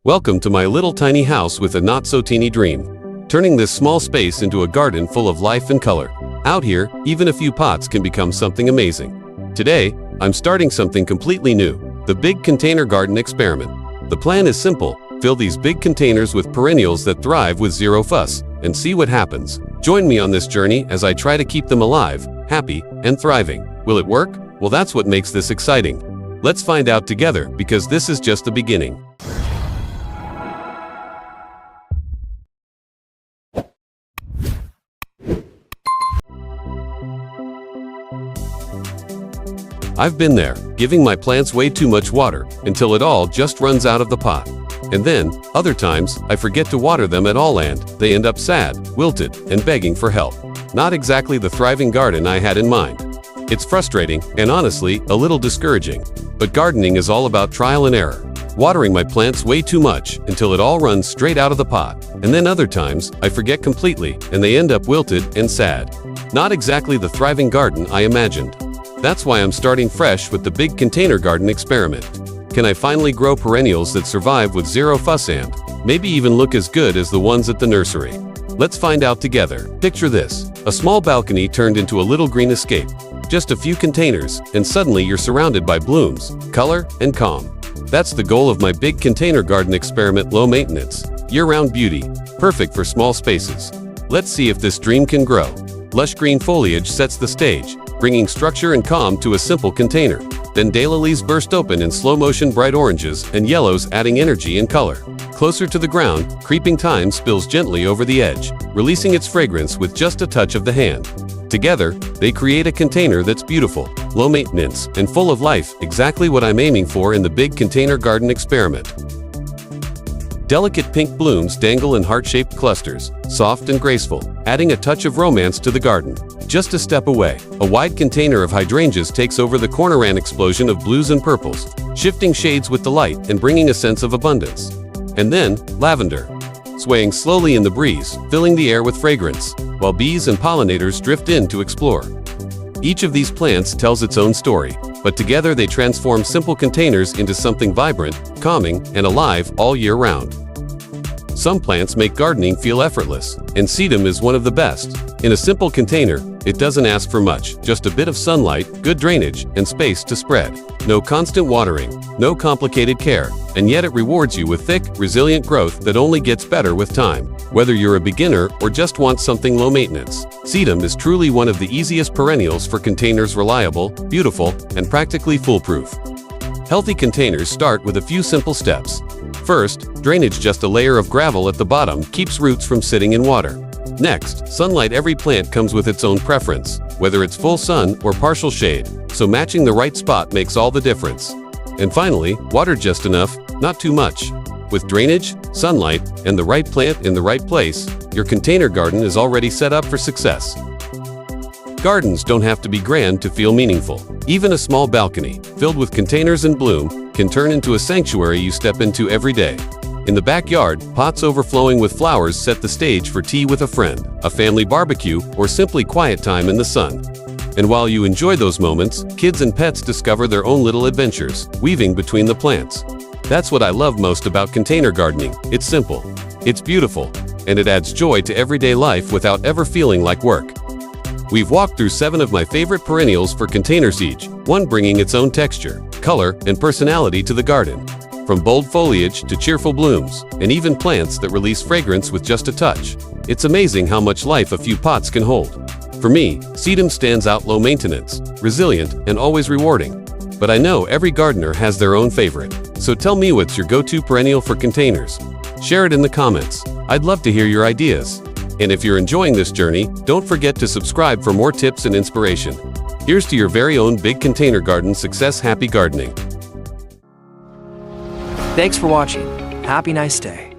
Welcome to my little tiny house with a not-so-teeny dream, turning this small space into a garden full of life and color. Out here, even a few pots can become something amazing. Today, I'm starting something completely new, the big container garden experiment. The plan is simple: fill these big containers with perennials that thrive with zero fuss, and see what happens. Join me on this journey as I try to keep them alive, happy, and thriving. Will it work? Well, that's what makes this exciting. Let's find out together, because this is just the beginning. I've been there, giving my plants way too much water, until it all just runs out of the pot. And then, other times, I forget to water them at all and they end up sad, wilted, and begging for help. Not exactly the thriving garden I had in mind. It's frustrating, and honestly, a little discouraging. But gardening is all about trial and error. Watering my plants way too much, until it all runs straight out of the pot. And then other times, I forget completely, and they end up wilted and sad. Not exactly the thriving garden I imagined. That's why I'm starting fresh with the big container garden experiment. Can I finally grow perennials that survive with zero fuss and maybe even look as good as the ones at the nursery? Let's find out together. Picture this: a small balcony turned into a little green escape. Just a few containers, and suddenly you're surrounded by blooms, color, and calm. That's the goal of my big container garden experiment: low maintenance, year-round beauty, perfect for small spaces. Let's see if this dream can grow. Lush green foliage sets the stage, bringing structure and calm to a simple container. Then daylilies burst open in slow motion, bright oranges and yellows adding energy and color. Closer to the ground, creeping thyme spills gently over the edge, releasing its fragrance with just a touch of the hand. Together, they create a container that's beautiful, low maintenance, and full of life, exactly what I'm aiming for in the big container garden experiment. Delicate pink blooms dangle in heart-shaped clusters, soft and graceful, adding a touch of romance to the garden. Just a step away, a wide container of hydrangeas takes over the corner, an explosion of blues and purples, shifting shades with the light and bringing a sense of abundance. And then, lavender, swaying slowly in the breeze, filling the air with fragrance, while bees and pollinators drift in to explore. Each of these plants tells its own story, but together they transform simple containers into something vibrant, calming, and alive all year round. Some plants make gardening feel effortless, and sedum is one of the best. In a simple container, it doesn't ask for much, just a bit of sunlight, good drainage, and space to spread. No constant watering, no complicated care, and yet it rewards you with thick, resilient growth that only gets better with time. Whether you're a beginner or just want something low maintenance, sedum is truly one of the easiest perennials for containers: reliable, beautiful, and practically foolproof. Healthy containers start with a few simple steps. First, drainage. Just a layer of gravel at the bottom keeps roots from sitting in water. Next, sunlight. Every plant comes with its own preference, whether it's full sun or partial shade, so matching the right spot makes all the difference. And finally, water just enough, not too much. With drainage, sunlight, and the right plant in the right place, your container garden is already set up for success. Gardens don't have to be grand to feel meaningful. Even a small balcony, filled with containers in bloom, can turn into a sanctuary you step into every day. In the backyard, pots overflowing with flowers set the stage for tea with a friend, a family barbecue, or simply quiet time in the sun. And while you enjoy those moments, kids and pets discover their own little adventures, weaving between the plants. That's what I love most about container gardening. It's simple, it's beautiful, and it adds joy to everyday life without ever feeling like work. We've walked through 7 of my favorite perennials for containers, each one bringing its own texture, color, and personality to the garden. From bold foliage to cheerful blooms, and even plants that release fragrance with just a touch. It's amazing how much life a few pots can hold. For me, sedum stands out: low maintenance, resilient, and always rewarding. But I know every gardener has their own favorite. So tell me, what's your go-to perennial for containers? Share it in the comments. I'd love to hear your ideas. And if you're enjoying this journey, don't forget to subscribe for more tips and inspiration. Here's to your very own big container garden success. Happy gardening! Thanks for watching. Happy nice day.